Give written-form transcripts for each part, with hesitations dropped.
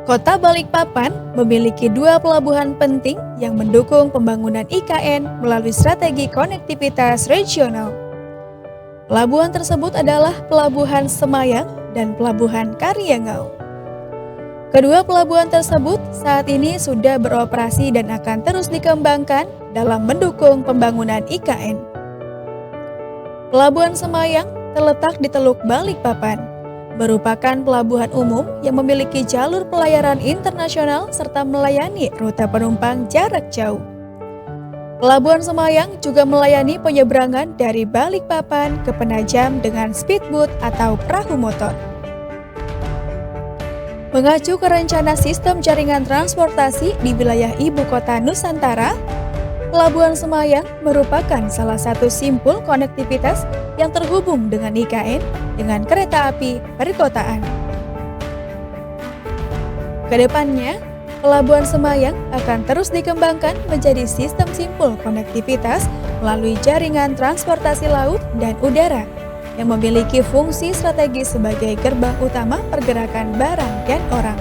Kota Balikpapan memiliki dua pelabuhan penting yang mendukung pembangunan IKN melalui strategi konektivitas regional. Pelabuhan tersebut adalah Pelabuhan Semayang dan Pelabuhan Karyangau. Kedua pelabuhan tersebut saat ini sudah beroperasi dan akan terus dikembangkan dalam mendukung pembangunan IKN. Pelabuhan Semayang terletak di Teluk Balikpapan, merupakan pelabuhan umum yang memiliki jalur pelayaran internasional serta melayani rute penumpang jarak jauh. Pelabuhan Semayang juga melayani penyeberangan dari Balikpapan ke Penajam dengan speedboat atau perahu motor. Mengacu ke rencana sistem jaringan transportasi di wilayah ibu kota Nusantara, Pelabuhan Semayang merupakan salah satu simpul konektivitas yang terhubung dengan IKN dengan kereta api perkotaan. Kedepannya, Pelabuhan Semayang akan terus dikembangkan menjadi sistem simpul konektivitas melalui jaringan transportasi laut dan udara yang memiliki fungsi strategis sebagai gerbang utama pergerakan barang dan orang,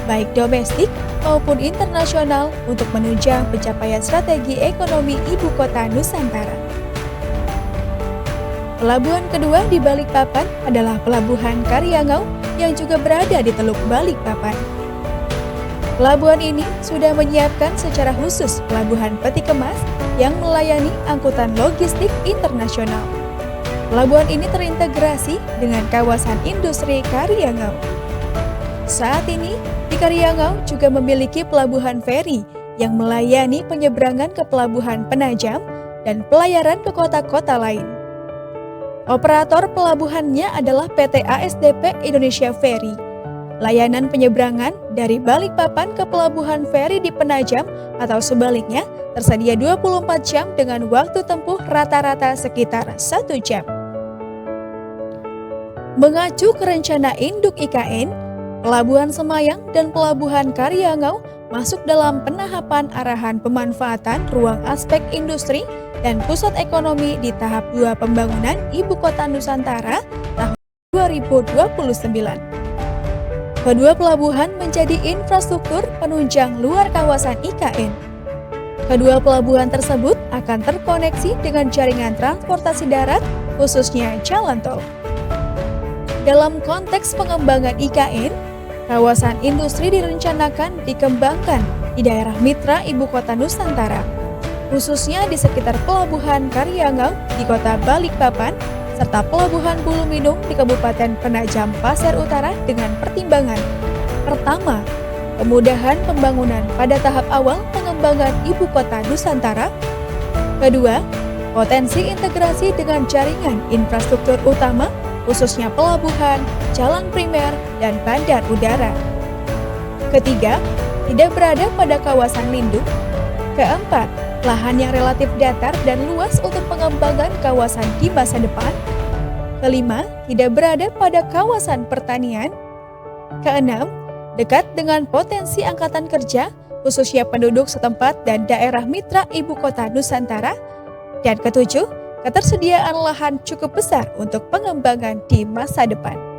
baik domestik maupun internasional untuk menunjang pencapaian strategi ekonomi ibu kota Nusantara. Pelabuhan kedua di Balikpapan adalah Pelabuhan Karyangau yang juga berada di Teluk Balikpapan. Pelabuhan ini sudah menyiapkan secara khusus pelabuhan peti kemas yang melayani angkutan logistik internasional. Pelabuhan ini terintegrasi dengan kawasan industri Karyangau. Saat ini, di Karyangau juga memiliki pelabuhan feri yang melayani penyeberangan ke Pelabuhan Penajam dan pelayaran ke kota-kota lain. Operator pelabuhannya adalah PT ASDP Indonesia Ferry. Layanan penyeberangan dari Balikpapan ke Pelabuhan Feri di Penajam atau sebaliknya tersedia 24 jam dengan waktu tempuh rata-rata sekitar 1 jam. Mengacu ke rencana induk IKN, Pelabuhan Semayang dan Pelabuhan Karyangau masuk dalam penahapan arahan pemanfaatan ruang aspek industri dan pusat ekonomi di tahap 2 pembangunan Ibu Kota Nusantara tahun 2029. Kedua pelabuhan menjadi infrastruktur penunjang luar kawasan IKN. Kedua pelabuhan tersebut akan terkoneksi dengan jaringan transportasi darat, khususnya jalan tol. Dalam konteks pengembangan IKN, kawasan industri direncanakan dikembangkan di daerah mitra Ibu Kota Nusantara, khususnya di sekitar Pelabuhan Karyangau di Kota Balikpapan, serta Pelabuhan Buluminung di Kabupaten Penajam Pasir Utara dengan pertimbangan: pertama, kemudahan pembangunan pada tahap awal pengembangan Ibu Kota Nusantara. Kedua, potensi integrasi dengan jaringan infrastruktur utama, khususnya pelabuhan, jalan primer, dan bandar udara. Ketiga, tidak berada pada kawasan lindung. Keempat, lahan yang relatif datar dan luas untuk pengembangan kawasan di masa depan. Kelima, tidak berada pada kawasan pertanian. Keenam, dekat dengan potensi angkatan kerja, khususnya penduduk setempat dan daerah mitra Ibu Kota Nusantara. Dan ketujuh, ketersediaan lahan cukup besar untuk pengembangan di masa depan.